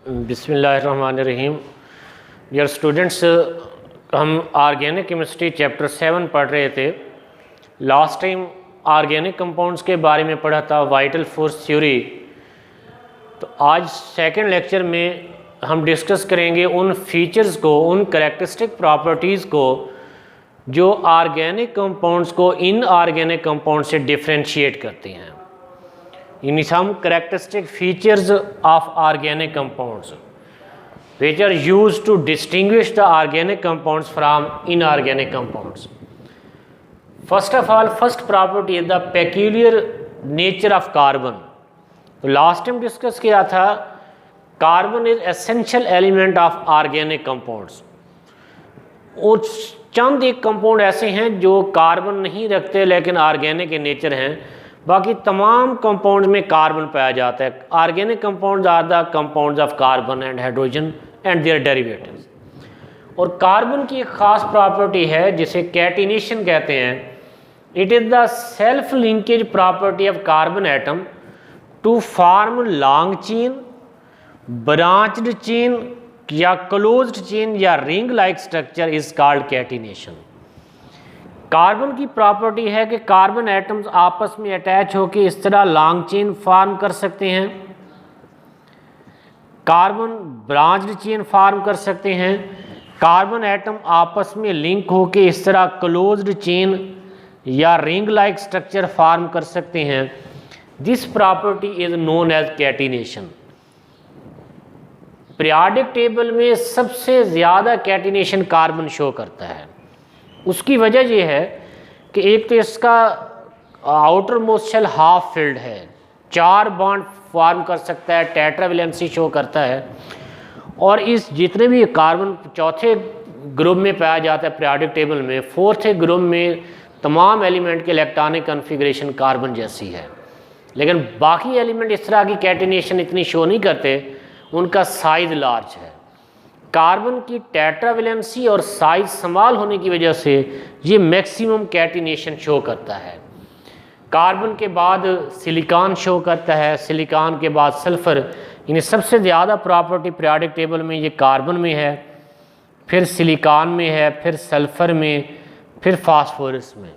बिस्मिल्लाहिर्रहमानिर्रहीम। Dear students, हम organic chemistry chapter 7 पढ़ रहे थे। लास्ट टाइम ऑर्गेनिक कंपाउंड्स के बारे में पढ़ा था, वाइटल फोर्स थ्योरी। तो आज सेकंड लेक्चर में हम डिस्कस करेंगे उन फीचर्स को, उन कैरेक्टरिस्टिक प्रॉपर्टीज़ को जो ऑर्गेनिक कंपाउंड्स को इनऑर्गेनिक कंपाउंड से डिफरेंशिएट करते हैं। यानी some characteristic features of organic compounds which are used to distinguish the organic compounds from inorganic compounds. First of all, first property is the peculiar nature of carbon. तो last time discuss किया था carbon is essential element of organic compounds. और चंद एक compound ऐसे हैं जो carbon नहीं रखते लेकिन ऑर्गेनिक in नेचर हैं। बाकी तमाम कंपाउंड में कार्बन पाया जाता है। Organic compounds are the compounds of carbon and hydrogen and their derivatives. और कार्बन की एक ख़ास प्रॉपर्टी है जिसे कैटिनेशन कहते हैं। It is the self linkage property of carbon atom to form long chain, branched chain या क्लोज्ड चेन या ring like structure is called catenation. Carbon की प्रॉपर्टी है कि कार्बन एटम्स आपस में अटैच होकर इस तरह लॉन्ग चेन फॉर्म कर सकते हैं, कार्बन ब्रांच्ड चेन फॉर्म कर सकते हैं, कार्बन एटम आपस में लिंक होकर इस तरह क्लोज्ड चेन या रिंग लाइक स्ट्रक्चर फॉर्म कर सकते हैं। This property is known as catenation. Periodic table में सबसे ज़्यादा कैटिनेशन कार्बन शो करता है। उसकी वजह यह है कि एक तो इसका outermost shell half filled है, 4 बॉन्ड फॉर्म कर सकता है, टेट्रावेलेंसी शो करता है। और इस जितने भी कार्बन चौथे ग्रुप में पाया जाता है पीरियोडिक टेबल में, फोर्थ ग्रुप में तमाम एलिमेंट के इलेक्ट्रॉनिक कॉन्फ़िगरेशन कार्बन जैसी है। लेकिन बाकी एलिमेंट इस तरह की कैटिनेशन इतनी शो नहीं करते, उनका साइज़ लार्ज है। कार्बन की टेट्रावेलेंसी और साइज स्मॉल होने की वजह से ये मैक्सिमम कैटिनेशन शो करता है। कार्बन के बाद सिलिकॉन शो करता है, सिलिकॉन के बाद सल्फ़र। यानी सबसे ज़्यादा प्रॉपर्टी पीरियोडिक टेबल में ये कार्बन में है, फिर सिलिकॉन में है, फिर सल्फ़र में, फिर फास्फोरस में।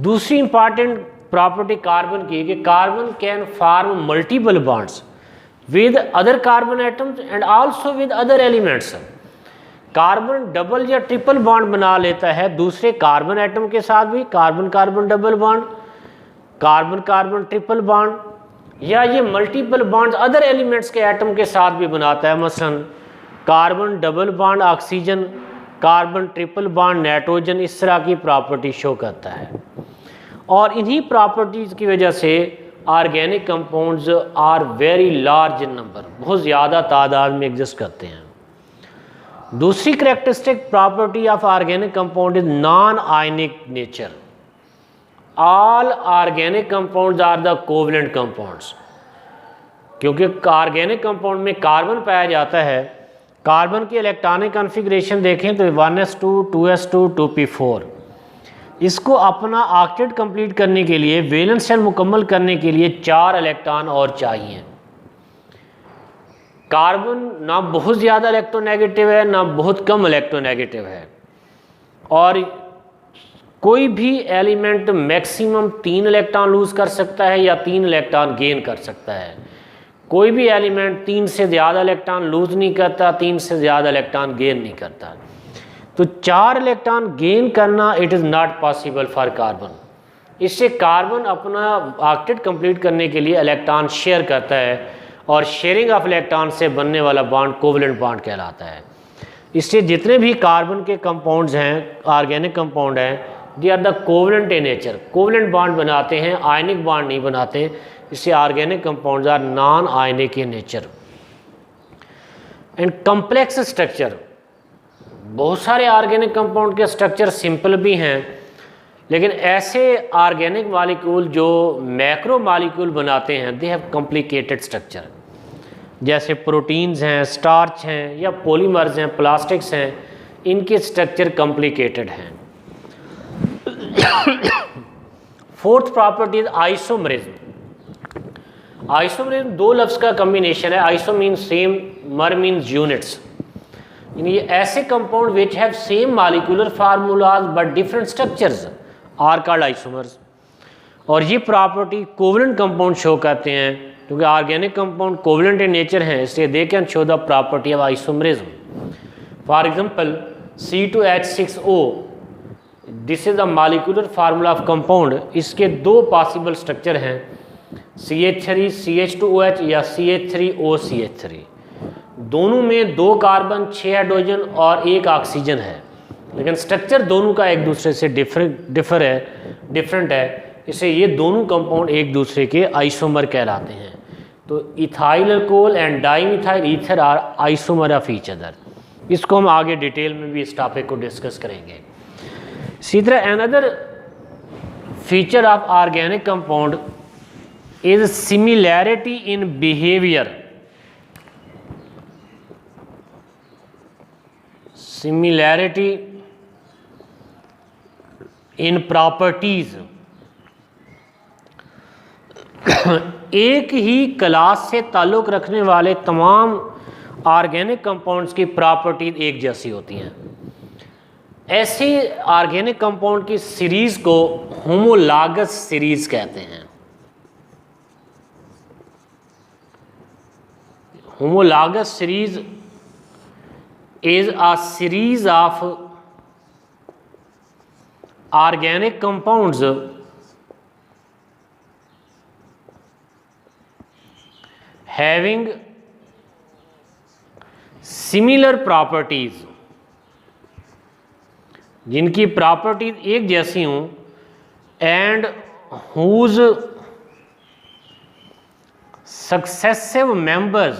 दूसरी इंपॉर्टेंट प्रॉपर्टी कार्बन की कि carbon can form multiple bonds with other carbon atoms and also with other elements। Carbon double या ट्रिपल बॉन्ड बना लेता है दूसरे कार्बन एटम के साथ भी, carbon carbon double bond, carbon carbon triple bond, या ये मल्टीपल बॉन्ड्स अदर एलिमेंट्स के एटम के साथ भी बनाता है। मसलन carbon double bond oxygen, carbon triple bond nitrogen, इस तरह की प्रॉपर्टी शो करता है। और इन्हीं प्रॉपर्टीज़ की वजह से organic compounds are very large in number, बहुत ज़्यादा तादाद में एग्जिस्ट करते हैं। दूसरी characteristic property of organic compound is non ionic nature. All organic compounds are the covalent compounds. क्योंकि ऑर्गेनिक कंपाउंड में कार्बन पाया जाता है, कार्बन की इलेक्ट्रॉनिक कॉन्फ़िगरेशन देखें तो 1s2 2s2 2p4। इसको अपना ऑक्टेट कंप्लीट करने के लिए, वैलेंस शेल मुकम्मल करने के लिए 4 इलेक्ट्रॉन और चाहिए। कार्बन ना बहुत ज़्यादा इलेक्ट्रोनेगेटिव है ना बहुत कम इलेक्ट्रोनेगेटिव है। और कोई भी एलिमेंट मैक्सिमम 3 इलेक्ट्रॉन लूज़ कर सकता है या 3 इलेक्ट्रॉन गेन कर सकता है। कोई भी एलिमेंट 3 से ज़्यादा इलेक्ट्रॉन लूज़ नहीं करता, 3 से ज़्यादा इलेक्ट्रॉन गेन नहीं करता। तो 4 इलेक्ट्रॉन गेन करना it is not possible for carbon. इससे कार्बन अपना ऑक्टेट कंप्लीट करने के लिए इलेक्ट्रॉन शेयर करता है और शेयरिंग ऑफ इलेक्ट्रॉन से बनने वाला बॉन्ड कोवलेंट बॉन्ड कहलाता है। इससे जितने भी कार्बन के कंपाउंड्स हैं, ऑर्गेनिक कंपाउंड हैं, they are the covalent in nature, covalent bond बनाते हैं, आयनिक बॉन्ड नहीं बनाते। इससे organic compounds are non ionic in nature. And complex structure, बहुत सारे ऑर्गेनिक कंपाउंड के स्ट्रक्चर सिंपल भी हैं, लेकिन ऐसे ऑर्गेनिक मॉलिक्यूल जो मैक्रो मॉलिक्यूल बनाते हैं दे हैव कॉम्प्लिकेटेड स्ट्रक्चर। जैसे प्रोटीन्स हैं, स्टार्च हैं, या पॉलीमर्स हैं, प्लास्टिक्स हैं, इनके स्ट्रक्चर कॉम्प्लिकेटेड हैं। Fourth property is isomerism. Isomerism दो लफ्ज़ का कम्बिनेशन है, iso mean same, mer means units, यानी ऐसे compound which have same molecular formulas but different structures are called isomers. और ये प्रॉपर्टी कोवलेंट कंपाउंड शो करते हैं, क्योंकि organic compound covalent in nature हैं, इसलिए they can show the property of isomerism. For example C2H6O, this is the molecular formula of compound. इसके दो possible structure हैं, CH3 CH2OH या CH3OCH3। दोनों में 2 कार्बन 6 हाइड्रोजन और 1 ऑक्सीजन है, लेकिन स्ट्रक्चर दोनों का एक दूसरे से डिफरेंट है, इससे ये दोनों कंपाउंड एक दूसरे के आइसोमर कहलाते हैं। तो ethyl alcohol and dimethyl ether are isomer of each other. इसको हम आगे डिटेल में भी इस टॉपिक को डिस्कस करेंगे। इसी तरह another feature of organic compound is similarity in behaviour, similarity in properties. एक ही क्लास से ताल्लुक़ रखने वाले तमाम ऑर्गेनिक कंपाउंड्स की प्रॉपर्टीज एक जैसी होती हैं। ऐसे ऑर्गेनिक कंपाउंड की सीरीज़ को होमोलॉगस सीरीज़ कहते हैं। Homologous series is a series of organic compounds having similar properties, जिनकी प्रॉपर्टीज एक जैसी हों, and whose successive members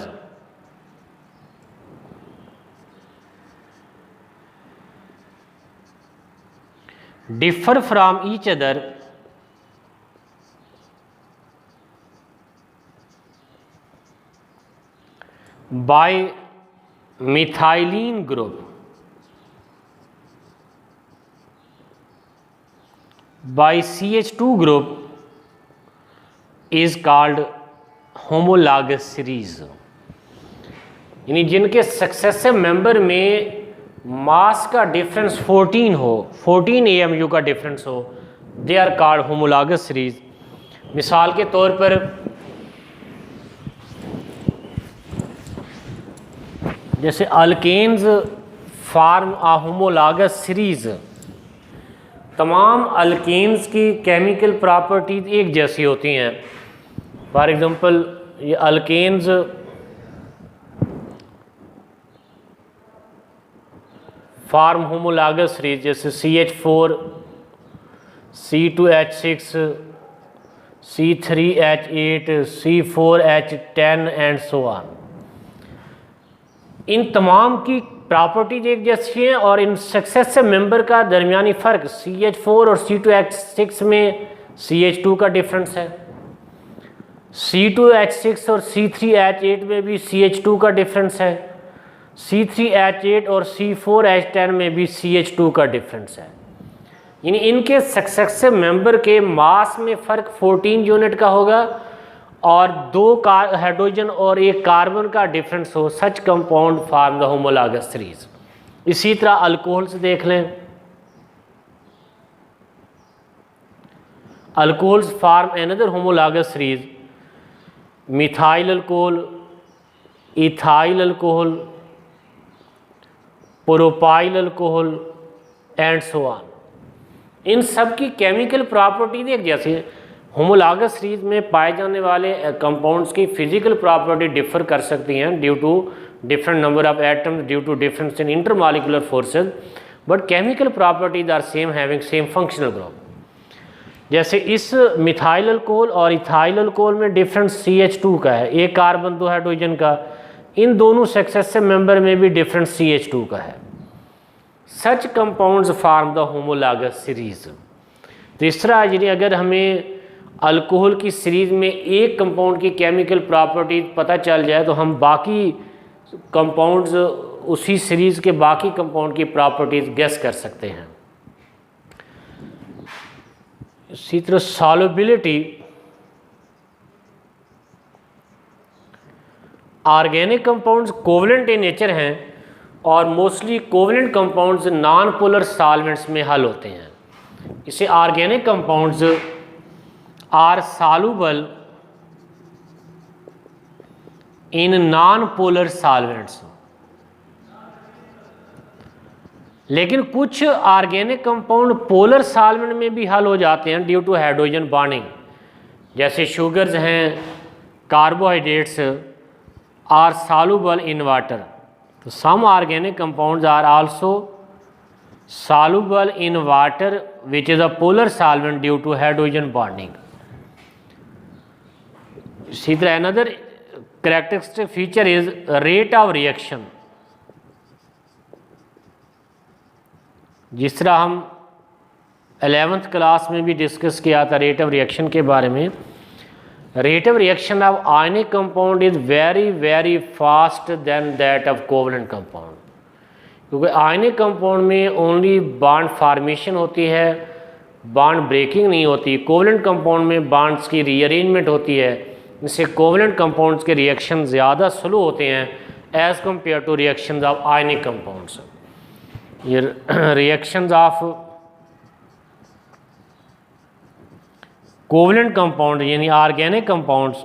differ from each other by methylene group, by CH2 group is called homologous series। यानी जिनके successive member में मास का difference 14 हो, 14 AMU का डिफरेंस हो, they are called homologous series. मिसाल के तौर पर जैसे alkanes form a homologous series, तमाम अल्केन्स की केमिकल प्रॉपर्टीज एक जैसी होती हैं। फॉर एग्जांपल ये अल्केन्स फार्म होमोलॉगस सीरीज, जैसे CH4 C2H6 C3H8 C4H10 and so on. इन तमाम की प्रॉपर्टीज एक जैसी हैं और इन सक्सेसिव मेंबर का दरमियानी फ़र्क CH4 और C2H6 में CH2 का डिफरेंस है, C2H6 और C3H8 में भी CH2 का डिफरेंस है, C3H8 और C4H10 में भी CH2 का डिफरेंस है। यानी इनके सक्सेसिव मेंबर के मास में फ़र्क 14 यूनिट का होगा और 2 हाइड्रोजन और 1 कार्बन का डिफरेंस हो। Such compound form the homologous series. इसी तरह अल्कोहल से देख लें, alcohols form another homologous series, methyl alcohol, ethyl alcohol, propyl alcohol and so on. इन सब की केमिकल प्रॉपर्टीज एक जैसी है। होमोलॉगस सीरीज में पाए जाने वाले कंपाउंड्स की फिजिकल प्रॉपर्टी डिफर कर सकती हैं due to different number of atoms, due to difference in intermolecular forces, but chemical properties are same, having same functional group. जैसे इस मिथाइल अल्कोहल और इथाइल अल्कोहल में डिफरेंस CH2 का है, 1 कार्बन 2 हाइड्रोजन का। इन दोनों सक्सेसिव मेंबर में भी डिफरेंस CH2 का है। Such compounds form the homologous series. तो इस तरह यानी अगर हमें अल्कोहल की सीरीज़ में एक कंपाउंड की केमिकल प्रॉपर्टीज पता चल जाए तो हम बाकी कंपाउंड्स, उसी सीरीज़ के बाकी कंपाउंड की प्रॉपर्टीज गेस कर सकते हैं। इसी तरह solubility organic compounds covalent in nature हैं और mostly covalent compounds non polar solvents में हल होते हैं। इसे organic compounds are soluble in non polar solvents. लेकिन कुछ ऑर्गेनिक कंपाउंड पोलर सॉल्वेंट में भी हल हो जाते हैं ड्यू टू हाइड्रोजन बॉन्डिंग, जैसे शुगर्स हैं, carbohydrates are soluble in water. तो some organic compounds are also soluble in water which is a polar solvent due to hydrogen bonding. इसी तरह another characteristic feature is rate of reaction. जिस तरह हम 11th class में भी discuss किया था रेट ऑफ रिएक्शन के बारे में, rate of reaction of ionic compound is very very fast than that of covalent compound, क्योंकि आयनिक कंपाउंड में ओनली बॉन्ड फॉर्मेशन होती है, बॉन्ड ब्रेकिंग नहीं होती। कोवलेंट कंपाउंड में बॉन्ड्स की रीअरेंजमेंट होती है, इससे कोवलेंट कंपाउंड्स के रिएक्शन ज़्यादा स्लो होते हैं as compare to reactions of ionic compounds. ये रिएक्शंस ऑफ कोवलेंट कंपाउंड यानी organic compounds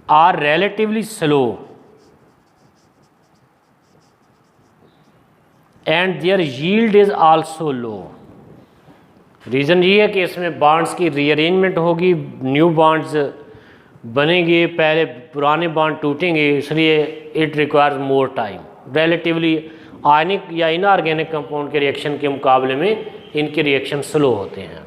are relatively slow and their yield is also low। Reason ये है कि इसमें बॉन्ड्स की रीअरेंजमेंट होगी, न्यू बॉन्ड्स बनेंगे, पहले पुराने बॉन्ड टूटेंगे, इसलिए it requires more time. Relatively ionic या इनऑर्गेनिक कंपाउंड के रिएक्शन के मुकाबले में इनके रिएक्शन स्लो होते हैं।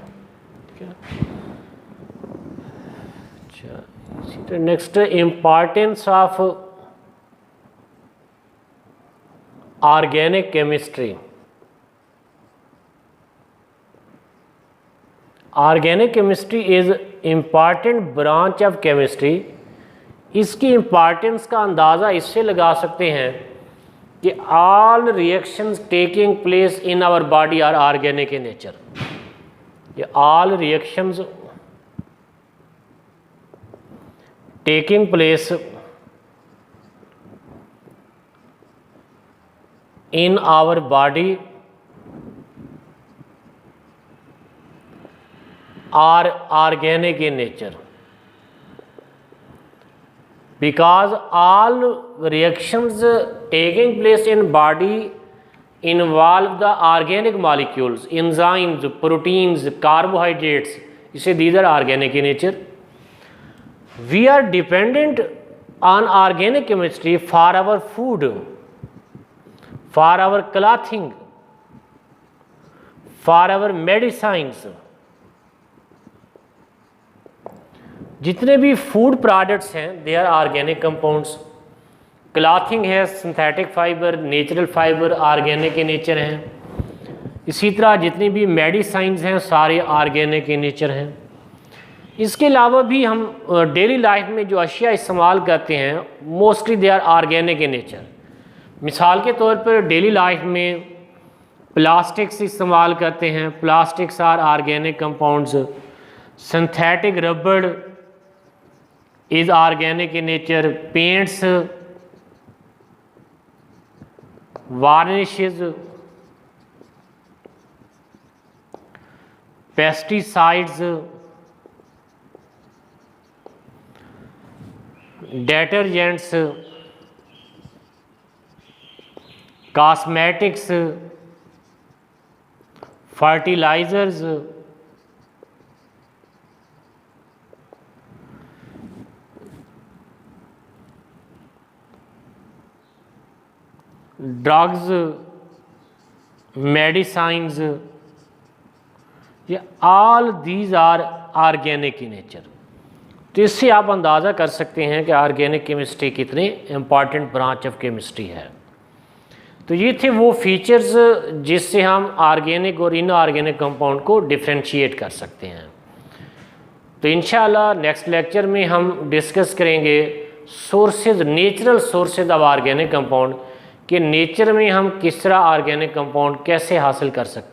अच्छा, next importance of organic chemistry. Organic chemistry is important branch of chemistry. इसकी इम्पॉर्टेंस का अंदाज़ा इससे लगा सकते हैं कि all reactions taking place in our body are organic in nature. ये all reactions taking place in our body are organic in nature, because all reactions taking place in body involve the organic molecules, enzymes, proteins, carbohydrates. इसे these are organic in nature. We are dependent on organic chemistry for our food, for our clothing, for our medicines। जितने भी food products हैं they are organic compounds. Clothing है synthetic fibre, natural fibre organic in nature हैं। इसी तरह जितनी भी medicines हैं सारे ऑर्गेनिक इन नेचर हैं। इसके अलावा भी हम डेली लाइफ में जो अशिया इस्तेमाल करते हैं mostly they are organic in nature. मिसाल के तौर पर डेली लाइफ में प्लास्टिक्स इस्तेमाल करते हैं, plastics are organic compounds. Synthetic रबड़ is organic in nature. Paints, varnishes, pesticides, detergents, cosmetics, fertilisers, drugs, medicines, ये all these are organic in nature. तो इससे आप अंदाज़ा कर सकते हैं कि ऑर्गेनिक केमिस्ट्री कितनी इम्पॉर्टेंट ब्रांच ऑफ केमिस्ट्री है। तो ये थे वो फीचर्स जिससे हम ऑर्गेनिक और इनऑर्गेनिक कंपाउंड को डिफ्रेंशिएट कर सकते हैं। तो इंशाल्लाह नेक्स्ट लेक्चर में हम डिस्कस करेंगे sources, natural sources of organic compound, कि नेचर में हम किस तरह ऑर्गेनिक कंपाउंड कैसे हासिल कर सकते हैं।